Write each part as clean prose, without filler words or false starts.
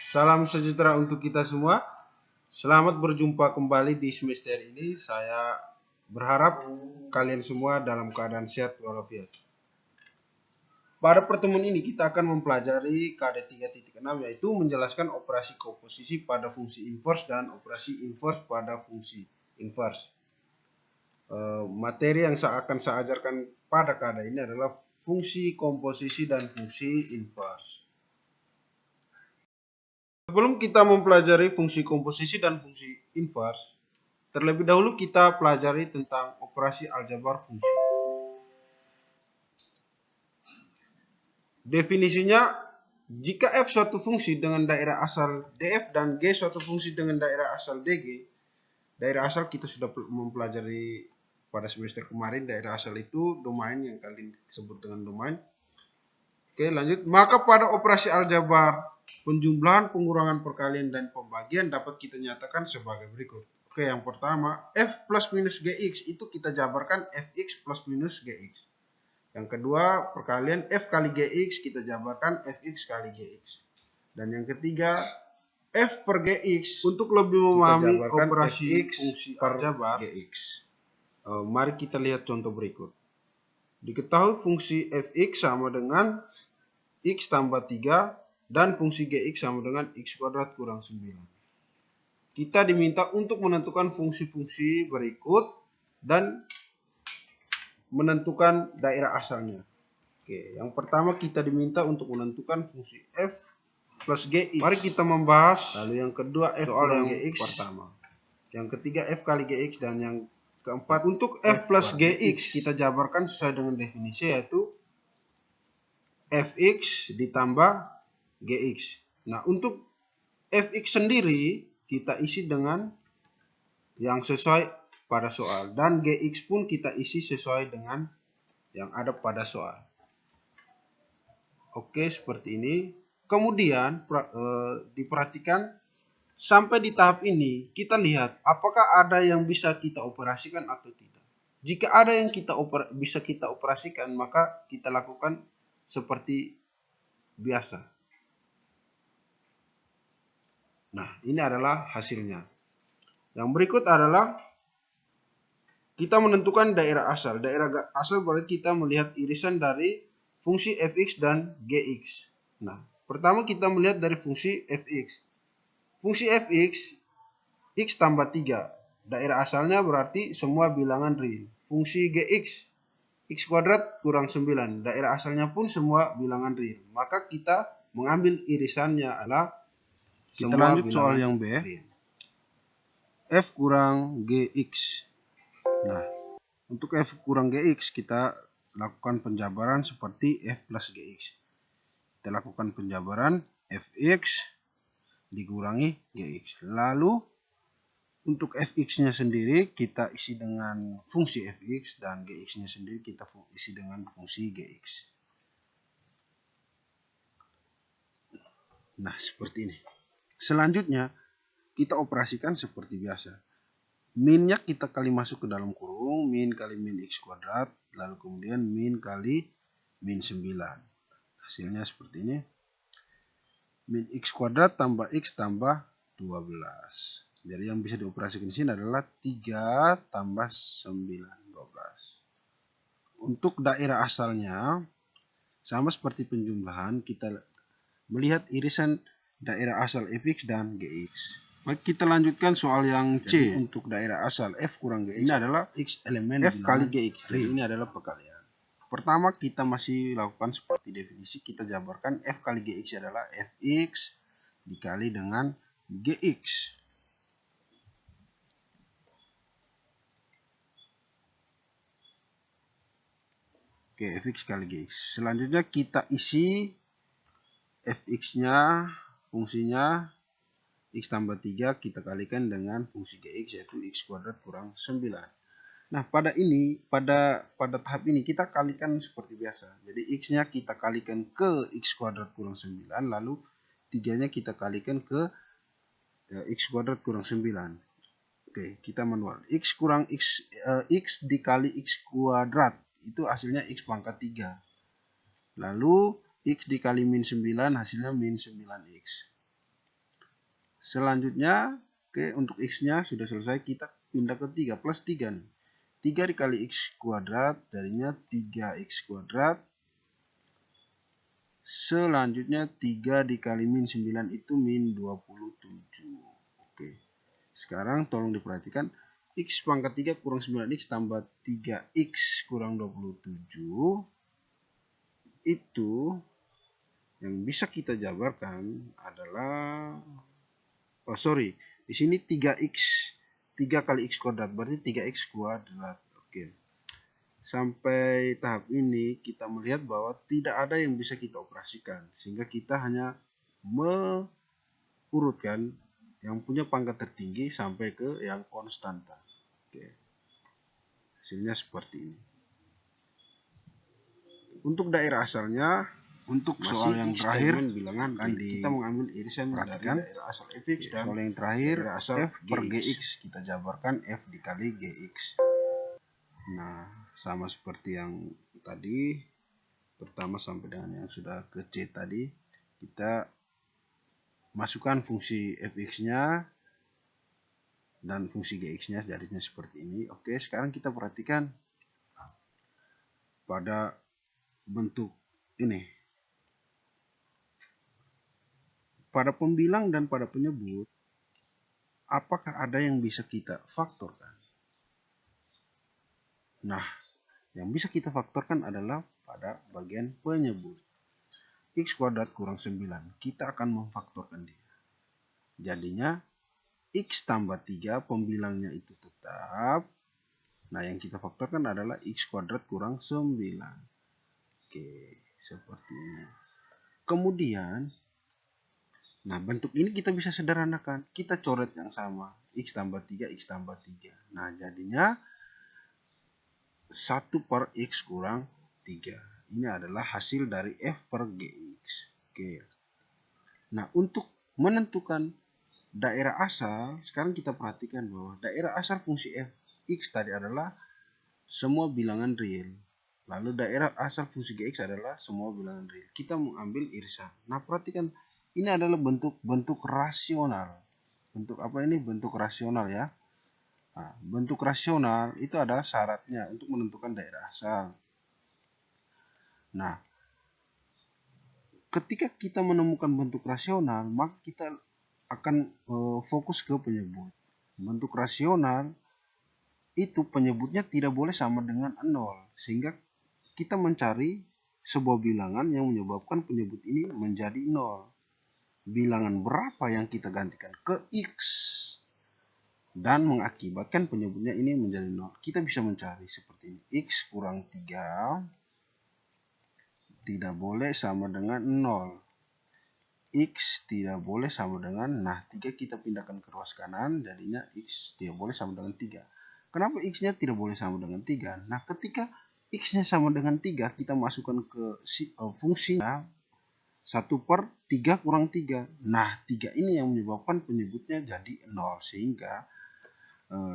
Salam sejahtera untuk kita semua. Selamat berjumpa kembali di semester ini. Saya berharap kalian semua dalam keadaan sehat walafiat. Pada pertemuan ini kita akan mempelajari KD 3.6 yaitu menjelaskan operasi komposisi pada fungsi inverse dan operasi inverse pada fungsi inverse. Materi yang akan saya ajarkan pada KD ini adalah fungsi komposisi dan fungsi inverse. Sebelum kita mempelajari fungsi komposisi dan fungsi inverse, terlebih dahulu kita pelajari tentang operasi aljabar fungsi. Definisinya, jika f suatu fungsi dengan daerah asal df dan g suatu fungsi dengan daerah asal dg, daerah asal kita sudah mempelajari pada semester kemarin. Daerah asal itu domain yang kalian sebut dengan domain. Oke, lanjut. Maka pada operasi aljabar, penjumlahan, pengurangan, perkalian, dan pembagian dapat kita nyatakan sebagai berikut. Oke, yang pertama, f plus minus gx itu kita jabarkan fx plus minus gx. Yang kedua, perkalian f kali gx kita jabarkan fx kali gx. Dan yang ketiga, f per gx untuk lebih memahami operasi fungsi aljabar gx. Mari kita lihat contoh berikut. Diketahui fungsi fx sama dengan x tambah 3 dan fungsi gx sama dengan x kuadrat kurang 9. Kita diminta untuk menentukan fungsi-fungsi berikut dan menentukan daerah asalnya. Oke, yang pertama kita diminta untuk menentukan fungsi f plus gx. Mari kita membahas. Lalu yang kedua f soal yang gx pertama. Yang ketiga f kali gx dan yang keempat untuk f plus gx kita jabarkan sesuai dengan definisi yaitu fx ditambah gx. Nah, untuk fx sendiri kita isi dengan yang sesuai pada soal dan gx pun kita isi sesuai dengan yang ada pada soal. Oke, seperti ini. Kemudian diperhatikan sampai di tahap ini kita lihat apakah ada yang bisa kita operasikan atau tidak. Jika ada yang bisa kita operasikan, maka kita lakukan seperti biasa. Nah, ini adalah hasilnya. Yang berikut adalah kita menentukan daerah asal. Daerah asal berarti kita melihat irisan dari fungsi fx dan gx. Nah, pertama kita melihat dari fungsi fx. Fungsi fx, x tambah 3. Daerah asalnya berarti semua bilangan real. Fungsi gx, x kuadrat kurang 9. Daerah asalnya pun semua bilangan real. Maka kita mengambil irisannya adalah kita lanjut soal yang B. F kurang gx. Nah, untuk f kurang gx kita lakukan penjabaran seperti f plus gx. Kita lakukan penjabaran fx dikurangi gx. Lalu untuk fx-nya sendiri kita isi dengan fungsi fx dan gx-nya sendiri kita isi dengan fungsi gx. Nah, seperti ini. Selanjutnya kita operasikan seperti biasa. Minnya kita kali masuk ke dalam kurung, min kali min x kuadrat, lalu kemudian min kali min 9. Hasilnya seperti ini. Min x kuadrat tambah x tambah 12. Jadi yang bisa dioperasikan di sini adalah 3 tambah 9, 12. Untuk daerah asalnya, sama seperti penjumlahan, kita melihat irisan daerah asal fx dan gx. Baik, kita lanjutkan soal yang C. Jadi, untuk daerah asal f kurang gx ini adalah x elemen f kali gx. Jadi ini adalah perkalian. Pertama kita masih lakukan seperti definisi, kita jabarkan f kali gx adalah fx dikali dengan gx. Oke, fx kali gx. Selanjutnya kita isi fx-nya, fungsinya x tambah 3 kita kalikan dengan fungsi gx yaitu x kuadrat kurang 9. Nah, pada tahap ini kita kalikan seperti biasa. Jadi x-nya kita kalikan ke x kuadrat kurang 9, lalu 3-nya kita kalikan ke x kuadrat kurang 9. Oke, kita manual. X dikali x kuadrat itu hasilnya x pangkat 3. Lalu x dikali min 9 hasilnya min 9x. Selanjutnya, untuk X-nya sudah selesai, kita pindah ke 3, plus 3 nih. 3 dikali X kuadrat, jadinya 3X kuadrat. Selanjutnya 3 dikali min 9 itu min 27. Oke. Sekarang tolong diperhatikan, X pangkat 3 kurang 9X tambah 3X kurang 27. Itu yang bisa kita jabarkan adalah, di sini 3X, 3 kali X kuadrat, berarti 3X kuadrat. Oke. Sampai tahap ini kita melihat bahwa tidak ada yang bisa kita operasikan, sehingga kita hanya mengurutkan yang punya pangkat tertinggi sampai ke yang konstanta. Oke. Hasilnya seperti ini. Untuk daerah asalnya, untuk soal yang terakhir bilangan kita mengambil irisan dari daerah asal fx, dan soal yang terakhir asal f per gx, kita jabarkan f dikali gx. Nah, sama seperti yang tadi, pertama sampai dengan yang sudah ke C tadi, kita masukkan fungsi fx-nya dan fungsi gx-nya, garisnya seperti ini. Oke, sekarang kita perhatikan pada bentuk ini. Pada pembilang dan pada penyebut, apakah ada yang bisa kita faktorkan? Nah, yang bisa kita faktorkan adalah pada bagian penyebut. X kuadrat kurang 9, kita akan memfaktorkan dia. Jadinya X tambah 3, pembilangnya itu tetap. Nah, yang kita faktorkan adalah X kuadrat kurang 9. Oke, seperti ini. Kemudian, nah bentuk ini kita bisa sederhanakan. Kita coret yang sama. X tambah 3, X tambah 3. Nah, jadinya 1 per X kurang 3. Ini adalah hasil dari F per Gx. Oke. Nah, untuk menentukan daerah asal, sekarang kita perhatikan bahwa daerah asal fungsi Fx tadi adalah semua bilangan real. Lalu daerah asal fungsi Gx adalah semua bilangan real. Kita mengambil irisan. Nah, perhatikan, ini adalah bentuk rasional. Bentuk apa ini? Bentuk rasional ya. Nah, bentuk rasional itu adalah syaratnya untuk menentukan daerah asal. Nah, ketika kita menemukan bentuk rasional, maka kita akan fokus ke penyebut. Bentuk rasional itu penyebutnya tidak boleh sama dengan 0, sehingga kita mencari sebuah bilangan yang menyebabkan penyebut ini menjadi 0. Bilangan berapa yang kita gantikan ke X dan mengakibatkan penyebutnya ini menjadi 0. Kita bisa mencari seperti ini. X kurang 3 tidak boleh sama dengan 0. X tidak boleh sama dengan, nah 3 kita pindahkan ke ruas kanan, jadinya X tidak boleh sama dengan 3. Kenapa X-nya tidak boleh sama dengan 3? Nah, ketika X-nya sama dengan 3, kita masukkan ke fungsinya 1 per 3 kurang 3. Nah, 3 ini yang menyebabkan penyebutnya jadi 0. Sehingga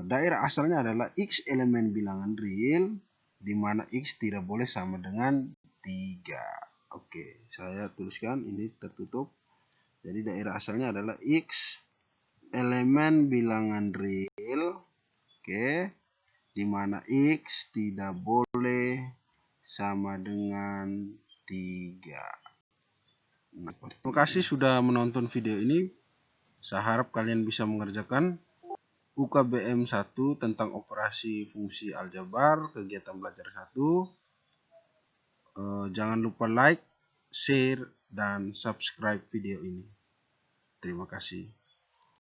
daerah asalnya adalah X elemen bilangan real, di mana X tidak boleh sama dengan 3. Oke, saya tuliskan ini tertutup. Jadi daerah asalnya adalah X elemen bilangan real. Oke, di mana X tidak boleh sama dengan 3. Nah, terima kasih sudah menonton video ini. Saya harap kalian bisa mengerjakan UKBM 1 tentang operasi fungsi aljabar, kegiatan belajar 1. Jangan lupa like, share, dan subscribe video ini. Terima kasih.